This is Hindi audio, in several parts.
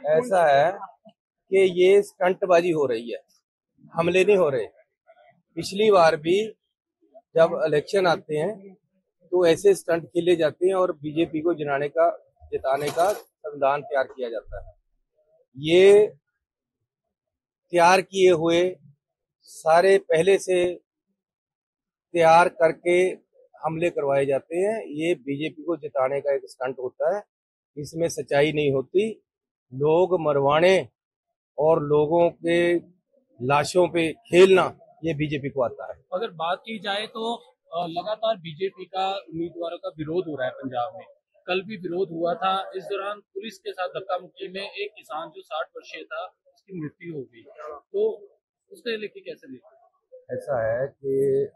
ऐसा है कि ये स्टंटबाजी हो रही है, हमले नहीं हो रहे। पिछली बार भी जब इलेक्शन आते हैं तो ऐसे स्टंट खेले जाते हैं और बीजेपी को जिताने का संविधान तैयार किया जाता है। ये तैयार किए हुए सारे पहले से तैयार करके हमले करवाए जाते हैं। ये बीजेपी को जिताने का एक स्टंट होता है। इसमें सच्चाई नहीं होती। लोग मरवाने और लोगों के लाशों पे खेलना ये बीजेपी को आता है। अगर बात की जाए तो लगातार बीजेपी का उम्मीदवारों का विरोध हो रहा है पंजाब में। कल भी विरोध हुआ था। इस दौरान पुलिस के साथ धक्का मुक्की में एक किसान जो 60 वर्षीय था उसकी मृत्यु हो गई। तो उसको लेके कैसे देखते ऐसा है कि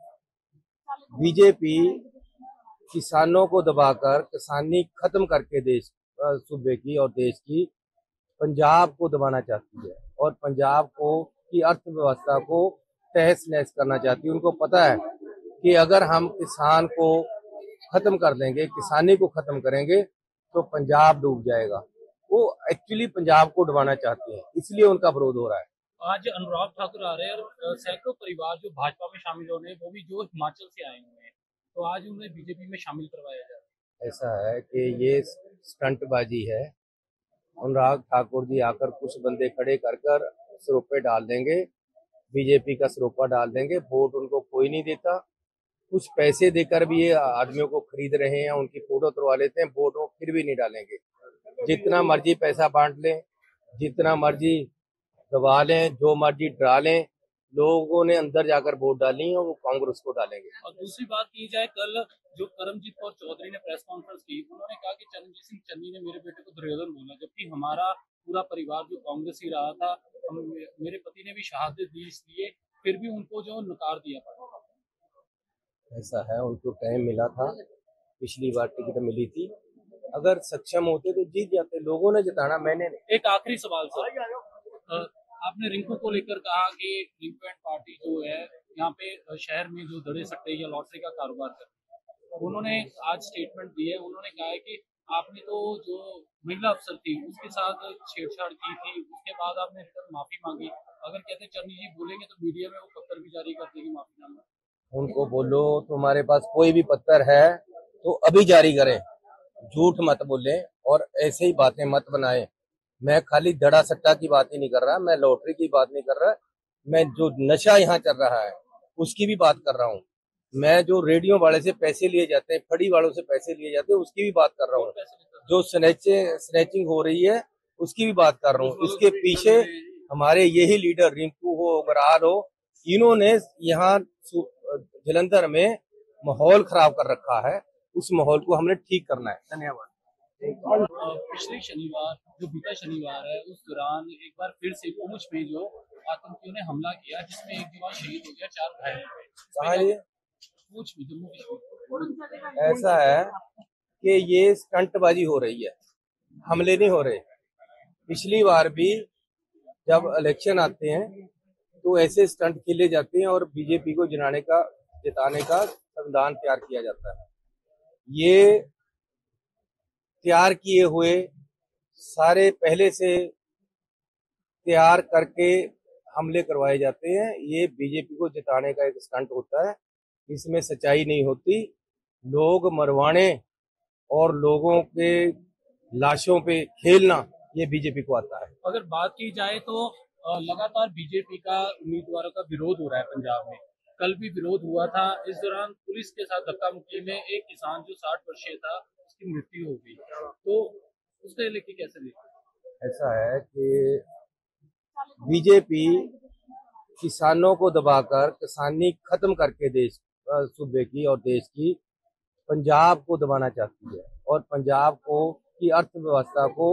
बीजेपी किसानों को दबाकर किसानी खत्म करके सूबे की और देश की पंजाब को दबाना चाहती है और पंजाब को की अर्थव्यवस्था को तहस नहस करना चाहती है। उनको पता है कि अगर हम किसान को खत्म कर देंगे, किसानी को खत्म करेंगे तो पंजाब डूब जाएगा। वो एक्चुअली पंजाब को डुबाना चाहते हैं, इसलिए उनका विरोध हो रहा है। आज अनुराग ठाकुर आ रहे हैं और सैकड़ों परिवार जो भाजपा में शामिल हो रहे हैं वो भी जो हिमाचल से आए हुए हैं, तो आज उन्हें बीजेपी में शामिल करवाया जा रहा है। ऐसा है कि ये स्टंटबाजी है। अनुराग ठाकुर जी आकर कुछ बंदे खड़े कर कर सरोपे डाल देंगे, बीजेपी का सरोपा डाल देंगे, वोट उनको कोई नहीं देता। कुछ पैसे देकर भी ये आदमियों को खरीद रहे हैं, उनकी फोटो तुड़वा लेते हैं, वोट वो फिर भी नहीं डालेंगे। जितना मर्जी पैसा बांट लें, जितना मर्जी दबा लें, जो मर्जी डरा लें, लोगों ने अंदर जाकर वोट डाली है और वो कांग्रेस को डालेंगे। और दूसरी बात की जाए, कल जो करमजीत कौर चौधरी ने प्रेस कॉन्फ्रेंस की, उन्होंने कहा कि चरणजीत सिंह चन्नी ने मेरे बेटे को दुर्योधन बोला, जबकि हमारा पूरा परिवार जो कांग्रेस ही रहा था। मेरे पति ने भी शहादत दी, इसलिए फिर भी उनको जो नकार दिया पड़ा। ऐसा है, उनको टाइम मिला था, पिछली बार टिकट मिली थी, अगर सक्षम होते तो जीत जाते। लोगों ने जिताना, मैंने नहीं। एक आखिरी सवाल सर, आपने रिंकू को लेकर कहा कि रिंकू एंड पार्टी जो है यहाँ पे शहर में जो दड़े सट्टे या लॉटरी का कारोबार कर, उन्होंने आज स्टेटमेंट दी है। उन्होंने कहा है कि आपने तो जो महिला अफसर थी उसके साथ छेड़छाड़ की थी, उसके बाद आपने रिटर्न माफी मांगी। अगर कहते चन्नी जी बोलेंगे तो मीडिया में वो पत्र भी जारी कर देंगे माफीनामा। उनको बोलो तुम्हारे पास कोई भी पत्र है तो अभी जारी करें, झूठ मत बोले और ऐसे ही बातें मत बनाए। मैं खाली दड़ा सट्टा की बात ही नहीं कर रहा, मैं लॉटरी की बात नहीं कर रहा, मैं जो नशा यहाँ चल रहा है उसकी भी बात कर रहा हूँ। मैं जो रेडियो वाले से पैसे लिए जाते हैं, फड़ी वालों से पैसे लिए जाते हैं, उसकी भी बात कर रहा हूँ। जो स्नैचिंग हो रही है उसकी भी बात कर रहा हूँ। इसके पीछे हमारे यही लीडर रिंकू हो, बरार हो, इन्होंने यहाँ जलंधर में माहौल खराब कर रखा है। उस माहौल को हमने ठीक करना है। धन्यवाद। पिछले शनिवार जो बीता शनिवार है उस दौरान एक बार फिर से पुंछ में जो आतंकियों ने हमला किया, जिसमें एक जवान शहीद हो गया, 4 घायल हो गए। पुंछ में, जम्मू कश्मीर। ऐसा है कि ये स्टंटबाजी हो रही है, हमले नहीं हो रहे। पिछली बार भी जब इलेक्शन आते हैं तो ऐसे स्टंट खेले जाते हैं और बीजेपी को जिताने का संविधान तैयार किया जाता है। ये तैयार किए हुए सारे पहले से तैयार करके हमले करवाए जाते हैं। ये बीजेपी को जिताने का एक स्टंट होता है। इसमें सच्चाई नहीं होती। लोग मरवाने और लोगों के लाशों पे खेलना ये बीजेपी को आता है। अगर बात की जाए तो लगातार बीजेपी का उम्मीदवारों का विरोध हो रहा है पंजाब में। कल भी विरोध हुआ था। इस दौरान पुलिस के साथ धक्का मुक्की में एक किसान जो 60 वर्षीय था उसकी मृत्यु हो गई। तो उसको लेके कैसे देखते? ऐसा है कि बीजेपी किसानों को दबाकर किसानी खत्म करके सूबे की और देश की पंजाब को दबाना चाहती है और पंजाब को की अर्थव्यवस्था को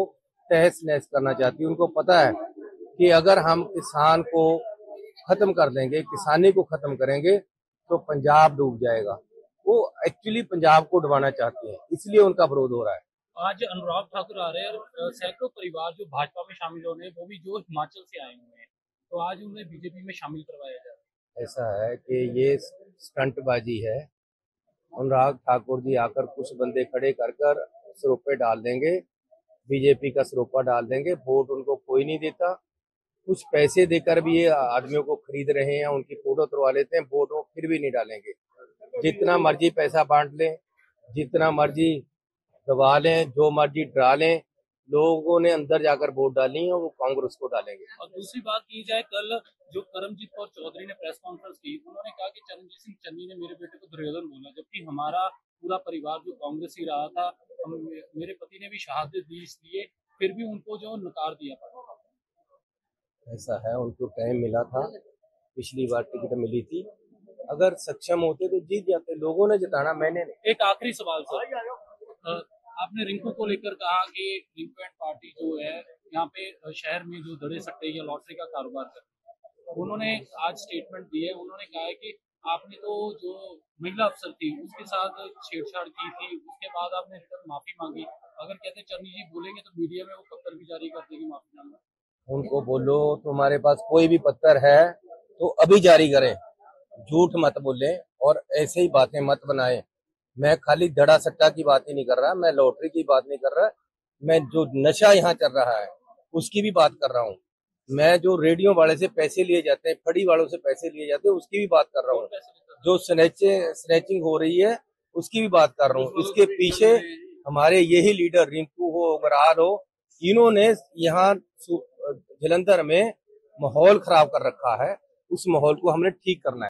तहस नहस करना चाहती है। उनको पता है कि अगर हम किसान को खत्म कर देंगे, किसानी को खत्म करेंगे तो पंजाब डूब जाएगा। वो एक्चुअली पंजाब को डुबाना चाहते हैं, इसलिए उनका विरोध हो रहा है। आज अनुराग ठाकुर आ रहे हैं और सैकड़ों परिवार जो भाजपा में शामिल हो रहे हैं वो भी जो हिमाचल से आए हुए हैं, तो आज उन्हें बीजेपी में शामिल करवाया जा रहा है। ऐसा है कि ये स्टंटबाजी है। अनुराग ठाकुर जी आकर कुछ बंदे खड़े कर कर सरोपे डाल देंगे, बीजेपी का सरोपा डाल देंगे। वोट उनको कोई नहीं देता। कुछ पैसे देकर भी ये आदमियों को खरीद रहे हैं, उनकी फोटो तुड़वा लेते हैं, वोट वो फिर भी नहीं डालेंगे। जितना मर्जी पैसा बांट लें, जितना मर्जी दबा लें, जो मर्जी डरा लें, लोगों ने अंदर जाकर वोट डाली है और वो कांग्रेस को डालेंगे। और दूसरी बात की जाए, कल जो करमजीत कौर चौधरी ने प्रेस कॉन्फ्रेंस की, उन्होंने कहा कि चरणजीत सिंह चन्नी ने मेरे बेटे को दुर्योधन बोला, जबकि हमारा पूरा परिवार जो कांग्रेस ही रहा था, मेरे पति ने भी शहादत दी, इसलिए फिर भी उनको जो नकार दिया पड़ा। ऐसा है, उनको टाइम मिला था, पिछली बार टिकट मिली थी, अगर सक्षम होते तो जीत जाते। लोगों ने जिताना, मैंने नहीं। एक आखिरी सवाल सर, आपने रिंकू को लेकर कहा कि रिंकू एंड पार्टी जो है यहाँ पे शहर में जो दड़े सट्टे या लॉटरी का कारोबार करते हैं, उन्होंने आज स्टेटमेंट दी है। उन्होंने कहा है कि आपने तो जो महिला अफसर थी उसके साथ छेड़छाड़ की थी, उसके बाद आपने रिटर्न माफी मांगी। अगर कहते चन्नी जी बोलेंगे तो मीडिया में वो पत्र भी जारी कर देंगे माफीनामा। उनको बोलो तुम्हारे पास कोई भी पत्र है तो अभी जारी करें, झूठ मत बोले और ऐसे ही बातें मत बनाएं। मैं खाली धड़ा सट्टा की बात ही नहीं कर रहा, मैं लॉटरी की बात नहीं कर रहा, मैं जो नशा यहाँ चल रहा है उसकी भी बात कर रहा हूँ। मैं जो रेडियो वाले से पैसे लिए जाते हैं, फड़ी वालों से पैसे लिए जाते हैं, उसकी भी बात कर रहा हूँ। जो स्नैचिंग हो रही है उसकी भी बात कर रहा हूँ। इसके पीछे हमारे यही लीडर रिंकू हो, बरार हो, इन्होंने यहाँ जलंधर में माहौल खराब कर रखा है। उस माहौल को हमने ठीक करना है।